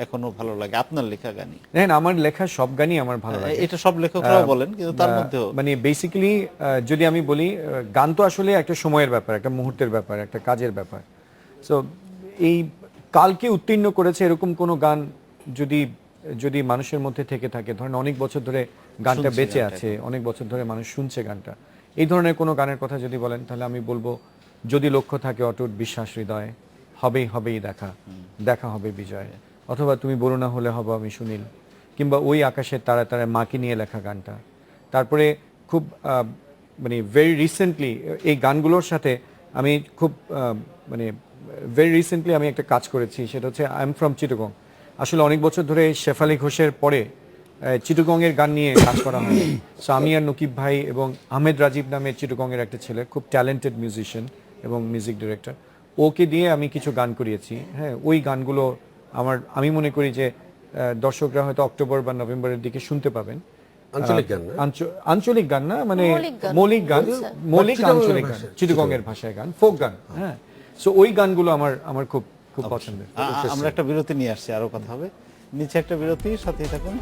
এখনো ভালো লাগে, আপনার লেখা গানই? দেখেন, আমার লেখা সব গানই আমার ভালো লাগে। এটা সব লেখকরাও বলেন, কিন্তু তার মধ্যেও মানে বেসিক্যালি যদি আমি বলি, গান তো আসলে একটা সময়ের ব্যাপার, একটা মুহূর্তের ব্যাপার, একটা কাজের ব্যাপার। সো এই কালকে উত্তীর্ণ করেছে এরকম কোনো গান যদি মানুষের মধ্যে থেকে থাকে, ধরেন অনেক বছর ধরে গানটা শুনছে বেঁচে গানটা। আছে, অনেক বছর ধরে মানুষ শুনছে গানটা, এই ধরনের কোনো গানের কথা যদি বলেন, তাহলে আমি বলবো যদি লক্ষ্য থাকে অটুট বিশ্বাস হৃদয়, হবেই হবেই দেখা, দেখা হবে বিজয়, অথবা তুমি বলো না হলে হব আমি সুনীল, কিংবা ওই আকাশের তারা তারা মাকে নিয়ে লেখা গানটা। তারপরে খুব মানে ভেরি রিসেন্টলি এই গানগুলোর সাথে আমি খুব মানে ভেরি রিসেন্টলি আমি একটা কাজ করেছি, সেটা হচ্ছে আই এম ফ্রম চিটাগং। আসলে অনেক বছর ধরে শেফালি ঘোষের পরে চিটাগংয়ের গান নিয়ে কাজ করা হয়। সো আমি আর নকিব ভাই এবং আহমেদ রাজীব নামে চিটাগংয়ের একটা ছেলে, খুব ট্যালেন্টেড মিউজিশিয়ান এবং মিউজিক ডিরেক্টর, ওকে দিয়ে আমি কিছু গান করিয়েছি। হ্যাঁ, ওই গানগুলো আমি মনে করি যে দর্শকরা হয়তো অক্টোবর বা নভেম্বরের দিকে শুনতে পাবেন। আঞ্চলিক গান না? আঞ্চলিক গান না, মানে মৌলিক গান। মৌলিক গান, মৌলিক চিটাগংয়ের আঞ্চলিক গান, ভাষায়। চিটাগংয়ের ভাষায় গান, ফোক গান। হ্যাঁ, সো ওই গানগুলো আমার খুব খুব পছন্দের। আমরা একটা বিরতি নিয়ে আসছি, আরো কথা হবে। নিচে একটা বিরতি, সাথেই থাকুন।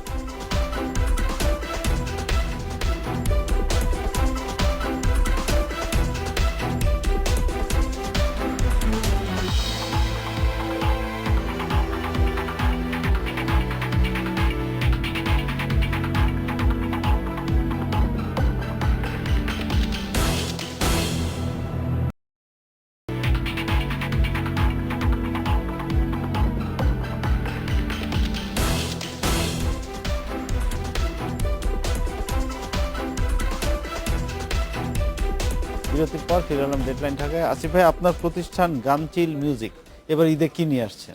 বিরতির পর ফিরে এলাম ডেডলাইন ঢাকায়। আসিফ ভাই, আপনার প্রতিষ্ঠান গানচিল মিউজিক এবার ঈদে কি নিয়ে আসছে?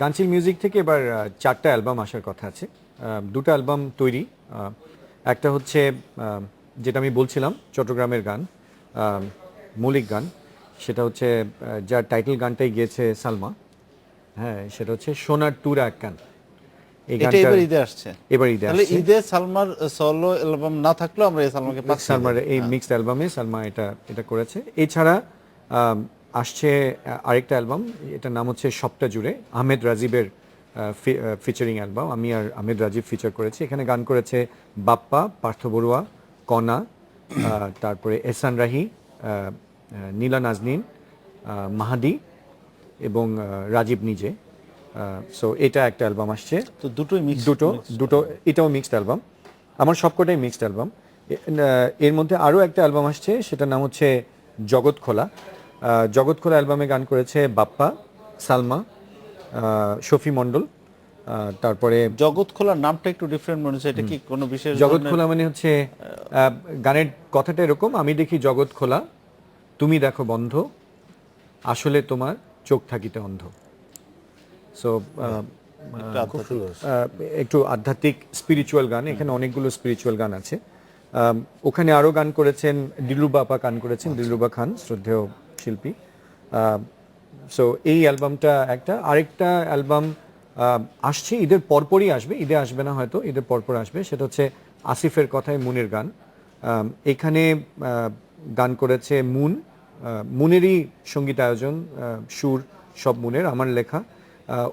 গানচিল মিউজিক থেকে এবার 4টা অ্যালবাম আসার কথা আছে। 2টা অ্যালবাম তৈরি। একটা হচ্ছে যেটা আমি বলছিলাম চট্টগ্রামের গান, মৌলিক গান, সেটা হচ্ছে যার টাইটেল গানটাই গেয়েছে সালমা। হ্যাঁ, সেটা হচ্ছে সোনার টুরা এক গান। এই এটা গানটা এবার ঈদে আসছে। এবার ঈদে তাহলে আসছে। ঈদে সালমার সোলো অ্যালবাম না থাকলেও আমরা এই সালমাকে পাচ্ছি। সালমার এই মিক্সড অ্যালবামে সালমা এটা করেছে। এছাড়া আসছে আরেকটা অ্যালবাম, এটার নাম হচ্ছে সবটা জুড়ে, আহমেদ রাজীবের ফিচারিং অ্যালবাম। আমি আর আহমেদ রাজীব ফিচার করেছি। এখানে গান করেছে বাপ্পা, পার্থ বড়ুয়া, কণা, তারপরে এহসান রাহি, নীলা নাজনীন, মাহাদি এবং রাজীব নিজে। সো এটা একটা অ্যালবাম আসছে। তো দুটোই দুটো এটাও মিক্সড অ্যালবাম। আমার সবকটাই মিক্সড অ্যালবাম। এর মধ্যে আরও একটা অ্যালবাম আসছে, সেটার নাম হচ্ছে জগৎ খোলা। জগৎ খোলা অ্যালবামে গান করেছে বাপ্পা, সালমা, শফি মণ্ডল, তারপরে জগৎ খোলার নামটা একটু ডিফারেন্ট মনে হচ্ছে। এটা কি কোনো বিশেষ জগৎ খোলা মানে হচ্ছে গানের কথাটা এরকম, আমি দেখি জগৎ খোলা, তুমি দেখো বন্ধ, আসলে তোমার চোখ থাকিতে অন্ধ। সো একটু আধ্যাত্মিক স্পিরিচুয়াল গান। এখানে অনেকগুলো স্পিরিচুয়াল গান আছে। ওখানে আরও গান করেছেন দিলরুবা আপা, গান করেছেন দিলরুবা খান, শ্রদ্ধেয় শিল্পী। সো এই অ্যালবামটা একটা। আরেকটা অ্যালবাম আসছে, ঈদের পরপরই আসবে, ঈদে আসবে না হয়তো, ঈদের পরপর আসবে। সেটা হচ্ছে আসিফের কথায় মুনের গান। এখানে গান করেছে মুনেরই সঙ্গীত আয়োজন, সুর সব মুনের, আমার লেখা।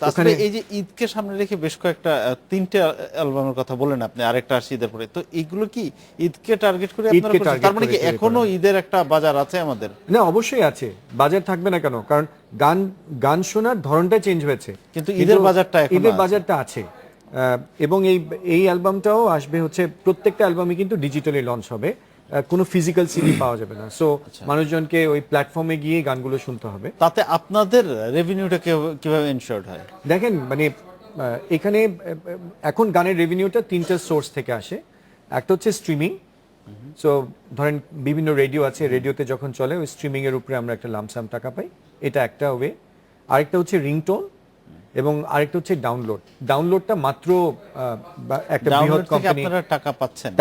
ওখানে এই যে ঈদকে সামনে রেখে বেশ কয়েকটা 3টে অ্যালবামের কথা বলেন আপনি, আরেকটা আসছে ঈদের পরে। তো এগুলো কি ঈদকে টার্গেট করে আপনারা করছেন? তার মানে কি এখনো ঈদের একটা বাজার আছে আমাদের? না, অবশ্যই আছে, বাজার থাকবে না কেন? কারণ গান শোনার ধরনটা চেঞ্জ হয়েছে, কিন্তু ঈদের বাজারটা আছে। এবং এই অ্যালবামটাও আসবে হচ্ছে, প্রত্যেকটা অ্যালবামই কিন্তু ডিজিটালি লঞ্চ হবে, কোনো ফিজিক্যাল সিডি পাওয়া যাবে না। সো মানুষজনকে ওই প্ল্যাটফর্মে গিয়ে গানগুলো শুনতে হবে। তাতে আপনাদের রেভিনিউটা কিভাবে এনশিওরড হয়? দেখেন, মানে এখানে এখন গানের রেভিনিউটা 3টা সোর্স থেকে আসে। একটা হচ্ছে স্ট্রিমিং। সো ধরেন বিভিন্ন রেডিও আছে, রেডিওতে যখন চলে ওই স্ট্রিমিং এর উপরে আমরা একটা লামসাম টাকা পাই, এটা একটা ওয়ে। আরেকটা হচ্ছে রিংটোন, এবং আরেকটা হচ্ছে ডাউনলোডটা মাত্র একটা বৃহৎ কোম্পানি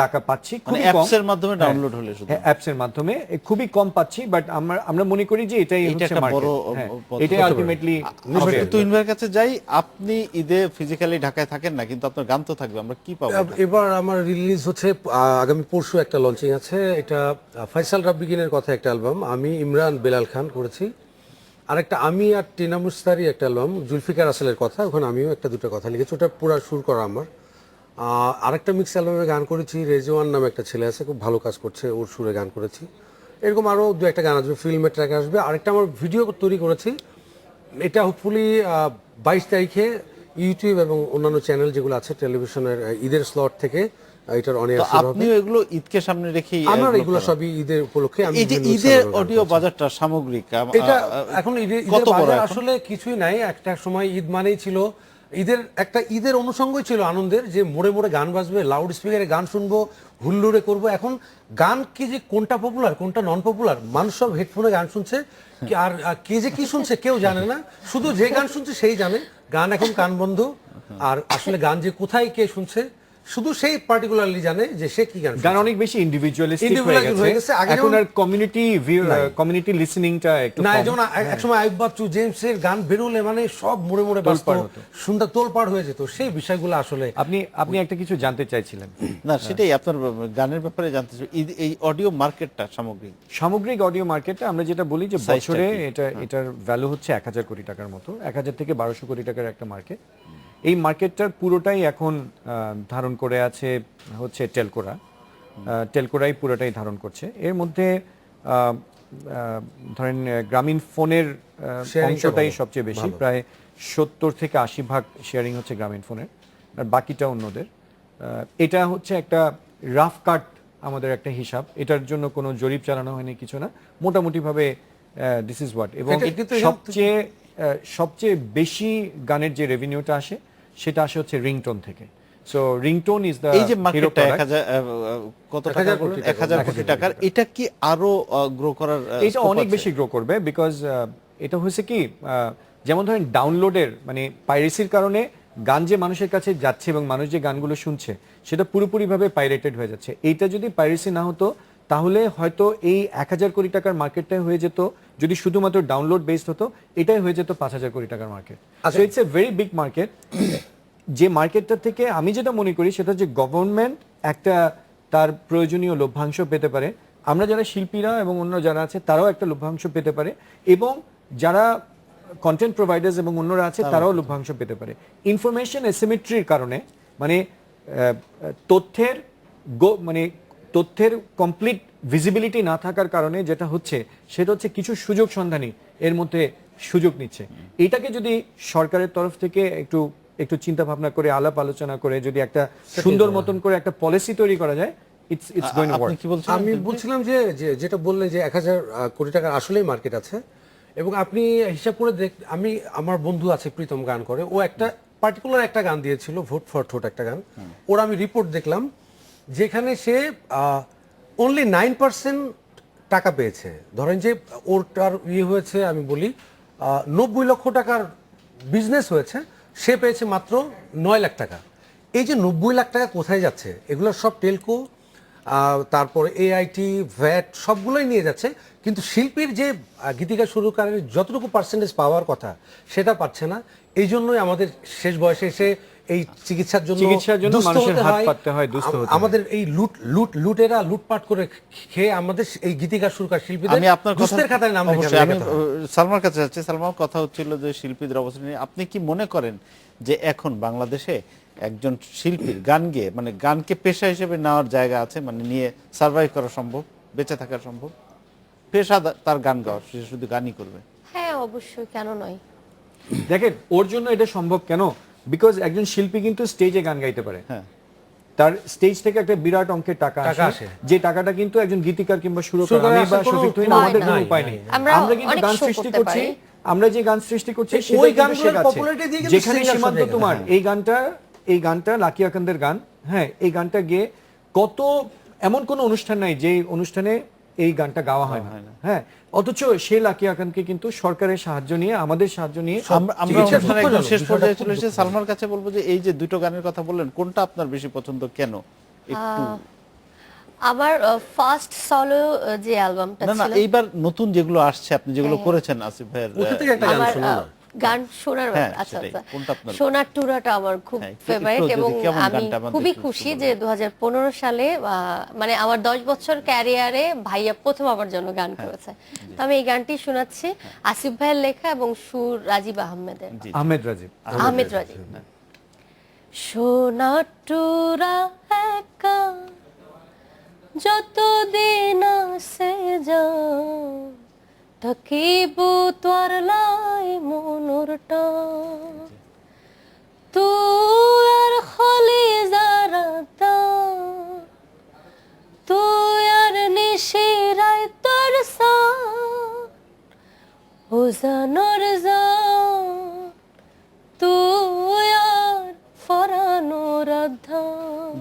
টাকা পাচ্ছি, মানে অ্যাপসের মাধ্যমে ডাউনলোড হলে শুধু অ্যাপসের মাধ্যমে খুবই কম পাচ্ছি, বাট আমরা মনে করি যে এটাই হচ্ছে মার্কেট, এটাই আলটিমেটলি। তুহিন ভাইয়ের কাছে যাই, আপনি ঈদে ফিজিক্যালি ঢাকায় থাকেন না, কিন্তু আপনার গান তো থাকবে, আমরা কি পাবো? এবার আমার রিলিজ হচ্ছে আগামী পরশু একটা লঞ্চিং আছে। এটা ফয়সাল রাব্বিগিনের কথা একটা অ্যালবাম, আমি ইমরান বেলাল খান করেছি। আরেকটা আমি আর টিনা মুস্তারি একটা অ্যালবাম, জুলফিকার আসলের কথা, ওখানে আমিও একটা দুটো কথা লিখেছি, ওটা পুরো সুর করা আমার। আরেকটা মিক্স অ্যালবামে গান করেছি, রেজওয়ান নামে একটা ছেলে আছে, খুব ভালো কাজ করছে, ওর সুরে গান করেছি। এরকম আরও দু একটা গান আসবে, ফিল্মের ট্র্যাক আসবে। আরেকটা আমার ভিডিও তৈরি করেছি, এটা হোপফুলি 22 তারিখে ইউটিউব এবং অন্যান্য চ্যানেল যেগুলো আছে টেলিভিশনের ঈদের স্লট থেকে এটার অনিয়ার শুরু হবে। আপনিও এগুলো ঈদকে সামনে রেখে আমরা এগুলো সবই ঈদের উপলক্ষে। এই যে ঈদের অডিও বাজারটা সামগ্রিক, এটা এখন ঈদের বাজার আসলে কিছুই নাই। একটা সময় ঈদ মানেই ছিল ঈদের অনুষঙ্গই ছিল আনন্দের, যে মোড়ে মোড়ে গান বাজবে, লাউড স্পিকারে গান শুনবো, হুল্লোড়ে করবো। এখন গান কি যে কোনটা পপুলার কোনটা নন পপুলার, মানুষ সব হেডফোনে গান শুনছে, আর কে যে কি শুনছে কেউ জানে না, শুধু যে গান শুনছে সেই জানে। গান এখন কান বন্ধ, আর আসলে গান যে কোথায় কে শুনছে শুধু সেই পার্টিকুলারলি জানে যে সে কি গান অনেক বেশি ইন্ডিভিজুয়ালিস্টিক হয়ে গেছে। এখন আর কমিউনিটি লিসেনিংটা একটু না। যেমন একসময় আইয়ুব বাচ্চু, জেমসের গান বেরোলে মানে সব মোড়ে মোড়ে বাজতো, সুন্দর তোলপাড় হয়ে যেত। সেই বিষয়গুলো আসলে আপনি একটা কিছু জানতে চাইছিলেন। না, সেটাই আপনার গানের ব্যাপারে জানতে চাই। এই অডিও মার্কেটটা সামগ্রিক অডিও মার্কেটটা আমরা যেটা বলি যে বছরে এটার ভ্যালু হচ্ছে 1000 কোটি টাকার মতো, 1000 থেকে 1200 কোটি টাকার একটা মার্কেট। এই মার্কেটটার পুরোটাই এখন ধারণ করে আছে হচ্ছে টেলকোরাই পুরোটাই ধারণ করছে। এর মধ্যে ধরেন গ্রামীণ ফোনের অংশটাই সবচেয়ে বেশি, প্রায় 70 থেকে 80% শেয়ারিং হচ্ছে গ্রামীণ ফোনের, আর বাকিটা অন্যদের। এটা হচ্ছে একটা রাফ কাট আমাদের একটা হিসাব, এটার জন্য কোনো জরিপ চালানো হয়নি, কিছু না, মোটামুটিভাবে দিস ইজ হোয়াট। এবং সবচেয়ে বেশি গানের যে রেভিনিউটা আসে সেটা আসে হচ্ছে রিংটোন থেকে। সো রিংটোন ইজ দ্য এই যে হিরো মার্কেটটা প্রোডাক্ট। কত 1000 টাকা কোটি 1000 কোটি টাকার, এটা কি আরো গ্রো করার এটা scope অনেক আছে? বেশি গ্রো করবে বিকজ এটা হয়েছে কি যেমন ধরেন ডাউনলোডের মানে পাইরেসির কারণে গান যে মানুষের কাছে যাচ্ছে এবং মানুষ যে গানগুলো শুনছে সেটা পুরোপুরিভাবে পাইরেটেড হয়ে যাচ্ছে। এইটা যদি পাইরেসি না হতো তাহলে হয়তো এই 1000 কোটি টাকার মার্কেটটা হয়ে যেত, যদি শুধুমাত্র ডাউনলোড বেসড হতো এটাই হয়ে যেত 5000 কোটি টাকার market. So it's a very big market. যে মার্কেটটা থেকে আমি যেটা মনে করি সেটা হচ্ছে গভর্নমেন্ট একটা তার প্রয়োজনীয় লভ্যাংশ পেতে পারে, আমরা যারা শিল্পীরা এবং অন্য যারা আছে তারাও একটা লভ্যাংশ পেতে পারে, এবং যারা কন্টেন্ট প্রোভাইডার্স এবং অন্যরা আছে তারাও লভ্যাংশ পেতে পারে। ইনফরমেশন অ্যাসিমেট্রির কারণে মানে তথ্যের মানে তথ্যের কমপ্লিট ভিজিবিলিটি না থাকার কারণে যেটা হচ্ছে সেটা হচ্ছে কিছু সুযোগ সন্ধানী এর মধ্যে সুযোগ নিচ্ছে। এটাকে যদি সরকারের তরফ থেকে একটু একটু চিন্তা ভাবনা করে আলাপ আলোচনা করে যদি একটা সুন্দর মতন করে একটা পলিসি তৈরি করা যায়, ইটস গোইং টু আপনি ওয়ার্ক। কি বলছেন? আমি বলছিলাম যে যেটা বললেন যে 1000 কোটি টাকার আসলেই মার্কেট আছে, এবং আপনি হিসাব করে আমি আমার বন্ধু আছে প্রীতম গান করে, ও একটা পার্টিকুলার একটা গান দিয়েছিল ভোট ফর ঠোঁট একটা গান, ওর আমি রিপোর্ট দেখলাম যেখানে সে অনলি 9% টাকা পেয়েছে। ধরেন যে ওরটার হয়েছে আমি বলি 90 লক্ষ টাকার বিজনেস হয়েছে, সে পেয়েছে মাত্র 9 লাখ টাকা। এই যে 90 লাখ টাকা কোথায় যাচ্ছে, এগুলো সব টেলকো তারপরে এআইটি ভ্যাট সবগুলোই নিয়ে যাচ্ছে, কিন্তু শিল্পীর যে গীতিকা সুরকারের যতটুকু পার্সেন্টেজ পাওয়ার কথা সেটা পাচ্ছে না। এই জন্যই আমাদের শেষ বয়সে এসে এই চিকিৎসার জন্য দুস্থ মানুষের হতে হাত হয়, পাততে হয়, দুস্থ হতে হয়। আমাদের এই লুটেরা লুটপাট করে খেয়ে আমাদের এই গীতিকা সুরকার শিল্পীদের আমি আপনার কথা দুস্থের খাতায় নাম অবশ্যই আমি লেখাতে হয়। সালমার কাছে যাচ্ছি। সালমার কথা হচ্ছিল যে শিল্পীদের অবস্থা নিয়ে আপনি কি মনে করেন যে এখন বাংলাদেশে একজন শিল্পীর গান গেয়ে মানে গানকে পেশা হিসেবে নেওয়ার জায়গা আছে, মানে নিয়ে সার্ভাইভ করা সম্ভব, বেঁচে থাকা সম্ভব? পেশা তার গান গাওয়া, সে শুধু গানই করবে। হ্যাঁ অবশ্যই, কেন নয়। দেখেন ওর জন্য এটা সম্ভব কেন, বিকজ একজন শিল্পী কিন্তু স্টেজে গান গাইতে পারে, হ্যাঁ, তার স্টেজ থেকে একটা বিরাট অঙ্কের টাকা টাকা আসে, আসে। যে টাকাটা কিন্তু একজন গীতিকার কিংবা সুরকার সুরকার আমি বা আসার কোনো শফিক তুহিন উপায় আমাদের কোনো নাই, উপায় নেই। আমরা আমরা কিন্তু অনেক গান show সৃষ্টি করতে করছি, পারি। আমরা যে গান সৃষ্টি করছি ওই সেটা কিন্তু গানগুলোর শেখাচ্ছে। popularity দিয়ে কিন্তু যেখানে singer সীমান্ত সরে তোমার গেছে। এই গানটা লাকি আকান্দের গান, হ্যাঁ এই গানটা গিয়ে কত এমন কোন অনুষ্ঠান নাই যে অনুষ্ঠানে এই গানটা গাওয়া হয় না, হ্যাঁ অথচ সে লাকি আকানকে কিন্তু সরকারের সাহায্য নিয়ে আমাদের সাহায্য নিয়ে আমরা চিকিৎসার অনুষ্ঠানের একদম দুঃখজনক শেষ বিষয়টা পর্যায়ে খুব চলে এসেছি। সালমার কাছে বলবো যে এই যে দুটো গানের কথা বললেন, কোনটা আপনার বেশি পছন্দ, কেন? একটু আমার ফার্স্ট সলো যে অ্যালবামটা না না, ছিল, এইবার নতুন যেগুলো আসছে, আপনি যেগুলো হ্যাঁ। করেছেন আসিফ ভাইয়ের, ওটা থেকে একটা গান আমার শোনো না। গান শোনার হ্যাঁ, আচ্ছা সেটাই। আচ্ছা, কোনটা আপনার? সোনার টুরাটা আমার খুব হ্যাঁ, একটু ফেভারিট, যদি এবং কেমন আমি গানটা আমাদের খুবই একটু খুশি বলবেন। যে 2015 সালে মানে আমার 10 বছর ক্যারিয়ারে ভাইয়া প্রথম আমার জন্য গান করেছে। তো আমি এই গানটি শোনাচ্ছি, আসিফ ভাইয়ের লেখা এবং সুর রাজীব আহমেদের। জি, আহমেদ রাজীব। আহমেদ রাজীব। সোনার টুরা একা যতদিন আসে যা থাকিব তোর লাই মনুরটা, তুই আর খলি যারাতা, তুই আর নিশিরাই তোর সা ও জানোর যা, তুই আর ফরানোর আধা।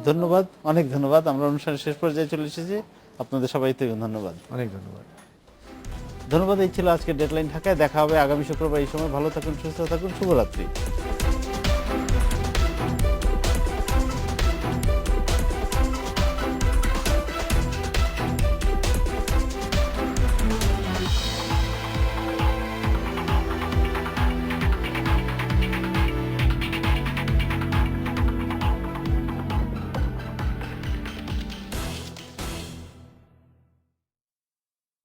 ধন্যবাদ, অনেক ধন্যবাদ। আমরা অনুষ্ঠানের শেষ পর্যায়ে চলে এসেছি, আপনাদের সবাইকে ধন্যবাদ। অনেক ধন্যবাদ। ধন্যবাদ। এই ছিল আজকে ডেডলাইন ঢাকায়। দেখা হবে আগামী শুক্রবার এই সময়। ভালো থাকুন, সুস্থ থাকুন, শুভরাত্রি।